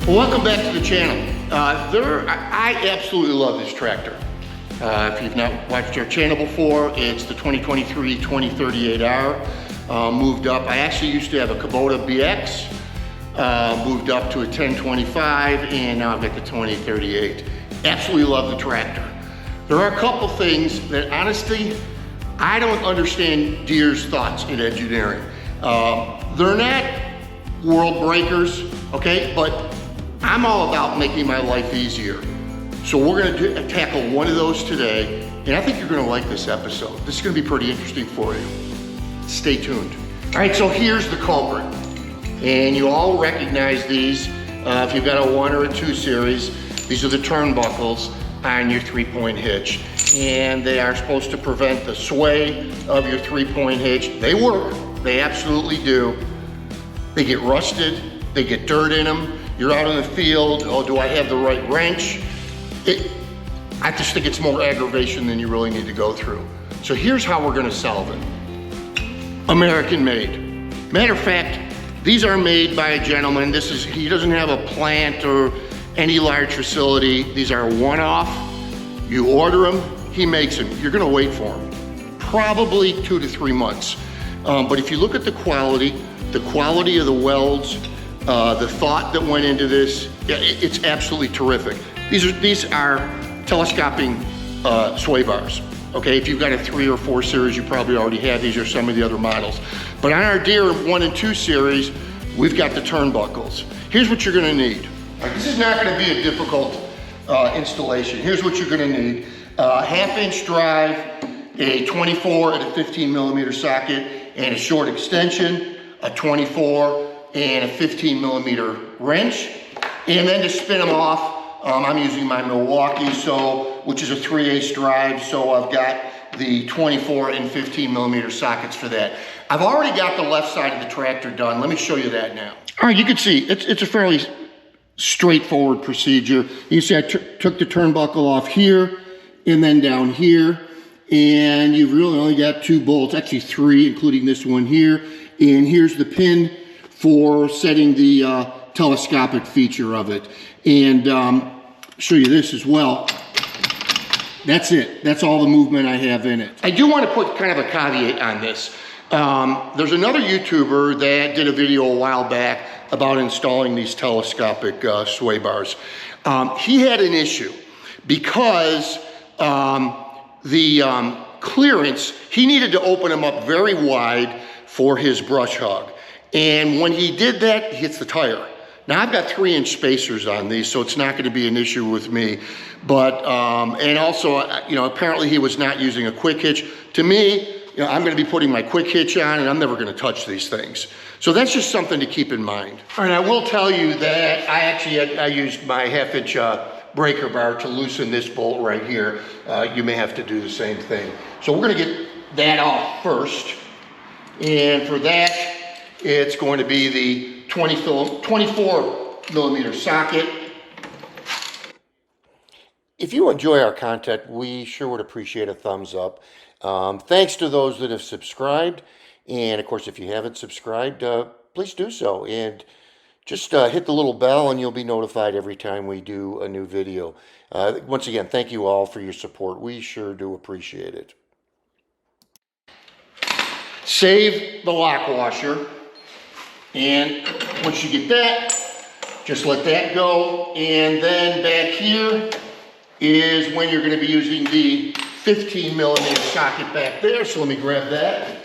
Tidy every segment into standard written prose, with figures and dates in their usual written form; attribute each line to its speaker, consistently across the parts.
Speaker 1: Well, welcome back to the channel. I absolutely love this tractor. If you've not watched our channel before, it's the 2023 2038R. Moved up. I actually used to have a Kubota BX, moved up to a 1025, and now I've got the 2038. Absolutely love the tractor. There are a couple things that honestly, I don't understand Deere's thoughts in engineering. They're not world breakers, okay, but I'm all about making my life easier. So we're gonna tackle one of those today, and I think you're gonna like this episode. This is gonna be pretty interesting for you. Stay tuned. All right, so here's the culprit. And you all recognize these. If you've got a 1 or a 2 series, these are the turnbuckles on your 3-point hitch. And they are supposed to prevent the sway of your 3-point hitch. They work, they absolutely do. They get rusted, they get dirt in them. You're out in the field, oh, do I have the right wrench? I just think it's more aggravation than you really need to go through. So here's how we're gonna solve it. American made. Matter of fact, these are made by a gentleman. He doesn't have a plant or any large facility. These are one-off. You order them, he makes them. You're gonna wait for them. Probably 2 to 3 months. But if you look at the quality of the welds, the thought that went into this, it's absolutely terrific. These are telescoping sway bars. Okay, if you've got a 3 or 4 series, you probably already have these or some of the other models. But on our Deere 1 and 2 series, we've got the turnbuckles. Here's what you're gonna need. This is not gonna be a difficult installation. Here's what you're gonna need. A 1/2-inch drive, a 24 and a 15 millimeter socket, and a short extension, a 24 and a 15 millimeter wrench. And then to spin them off, I'm using my Milwaukee, which is a 3/8 drive, so I've got the 24 and 15 millimeter sockets for that. I've already got the left side of the tractor done. Let me show you that now. All right, you can see it's a fairly straightforward procedure. You see I took the turnbuckle off here and then down here, and you've really only got 2 bolts, actually 3, including this one here. And here's the pin for setting the telescopic feature of it. And show you this as well. That's it. That's all the movement I have in it. I do want to put kind of a caveat on this. There's another YouTuber that did a video a while back about installing these telescopic sway bars. He had an issue because the clearance, he needed to open them up very wide for his brush hog. And when he did that, he hits the tire. Now I've got 3-inch spacers on these, so it's not gonna be an issue with me. But, and also, apparently he was not using a quick hitch. To me, I'm gonna be putting my quick hitch on and I'm never gonna touch these things. So that's just something to keep in mind. All right, I will tell you that I used my 1/2-inch breaker bar to loosen this bolt right here. You may have to do the same thing. So we're gonna get that off first. And for that, it's going to be the 24 millimeter socket. If you enjoy our content, we sure would appreciate a thumbs up. Thanks to those that have subscribed. And of course, if you haven't subscribed, please do so. And just hit the little bell and you'll be notified every time we do a new video. Once again, thank you all for your support. We sure do appreciate it. Save the lock washer, and once you get that, just let that go. And then back here is when you're going to be using the 15 millimeter socket back there. So let me grab that.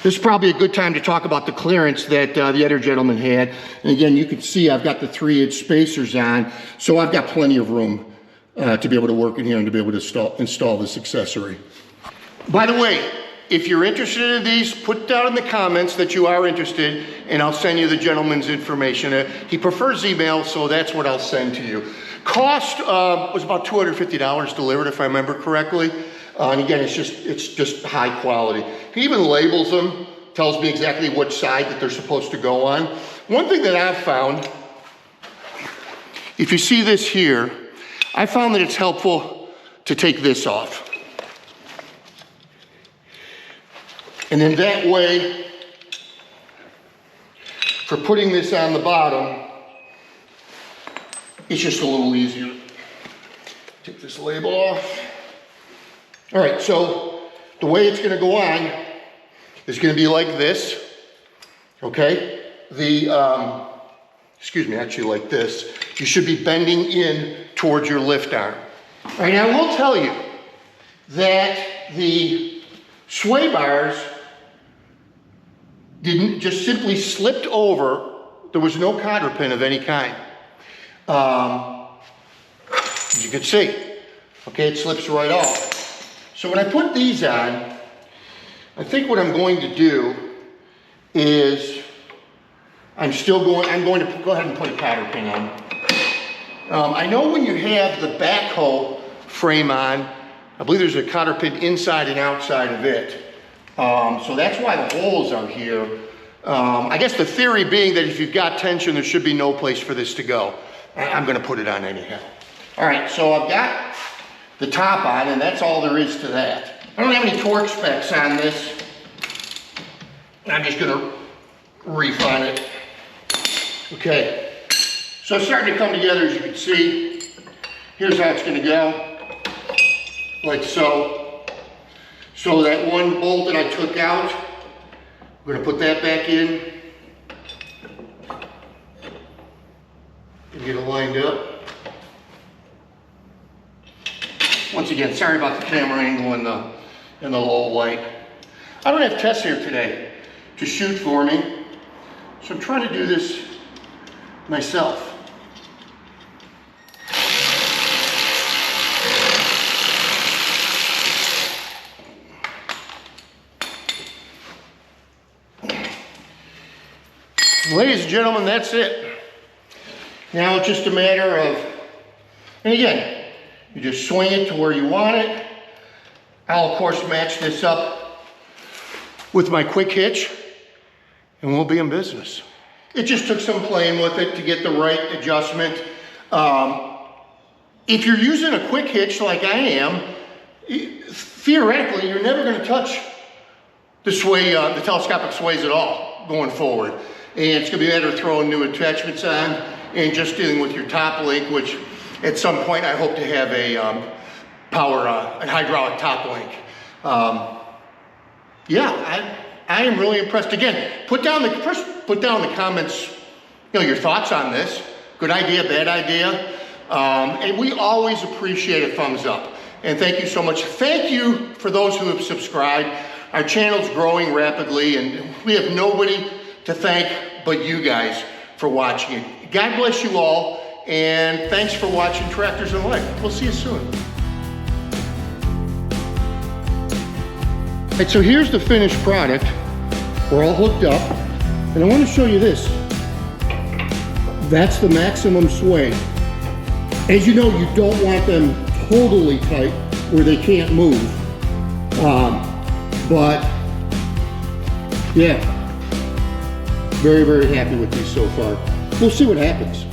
Speaker 1: This is probably a good time to talk about the clearance that the other gentleman had. And again, you can see I've got the 3-inch spacers on, so I've got plenty of room to be able to work in here and to be able to install this accessory. By the way, if you're interested in these, put down in the comments that you are interested, and I'll send you the gentleman's information. He prefers email, so that's what I'll send to you. Cost was about $250 delivered, if I remember correctly. And again, it's just high quality. He even labels them, tells me exactly which side that they're supposed to go on. One thing that I've found if you see this here, I found that it's helpful to take this off. And then that way, for putting this on the bottom, it's just a little easier. Take this label off. All right, so the way it's gonna go on is gonna be like this, okay? Excuse me, actually like this. You should be bending in towards your lift arm. All right, now I will tell you that the sway bars didn't just simply slipped over. There was no cotter pin of any kind. As you can see, okay, it slips right off. So when I put these on, I think what I'm going to do is I'm going to go ahead and put a cotter pin on. I know when you have the backhoe frame on, I believe there's a cotter pin inside and outside of it. So that's why the holes are here. I guess the theory being that if you've got tension, there should be no place for this to go. I'm gonna put it on anyhow. All right, so I've got the top on, and that's all there is to that. I don't have any torque specs on this. I'm just gonna reef on it. Okay, so it's starting to come together, as you can see. Here's how it's gonna go, like so. So that one bolt that I took out, I'm gonna put that back in and get it lined up. Once again, sorry about the camera angle and the low light. I don't have Tess here today to shoot for me, so I'm trying to do this myself. Ladies and gentlemen, that's it. Now it's just a matter of, and again, you just swing it to where you want it. I'll of course match this up with my quick hitch and we'll be in business. It just took some playing with it to get the right adjustment. If you're using a quick hitch like I am, theoretically, you're never gonna touch the sway, the telescopic sways at all going forward. And it's gonna be better throwing new attachments on and just dealing with your top link, which at some point I hope to have a an hydraulic top link. Yeah, I am really impressed. Again, put down in the comments, your thoughts on this. Good idea, bad idea. And we always appreciate a thumbs up. And thank you so much. Thank you for those who have subscribed. Our channel's growing rapidly and we have nobody to thank but you guys for watching it. God bless you all, and thanks for watching Tractors in Life. We'll see you soon. All right, so here's the finished product. We're all hooked up, and I want to show you this. That's the maximum sway. As you know, you don't want them totally tight where they can't move. But yeah, very, very happy with these so far. We'll see what happens.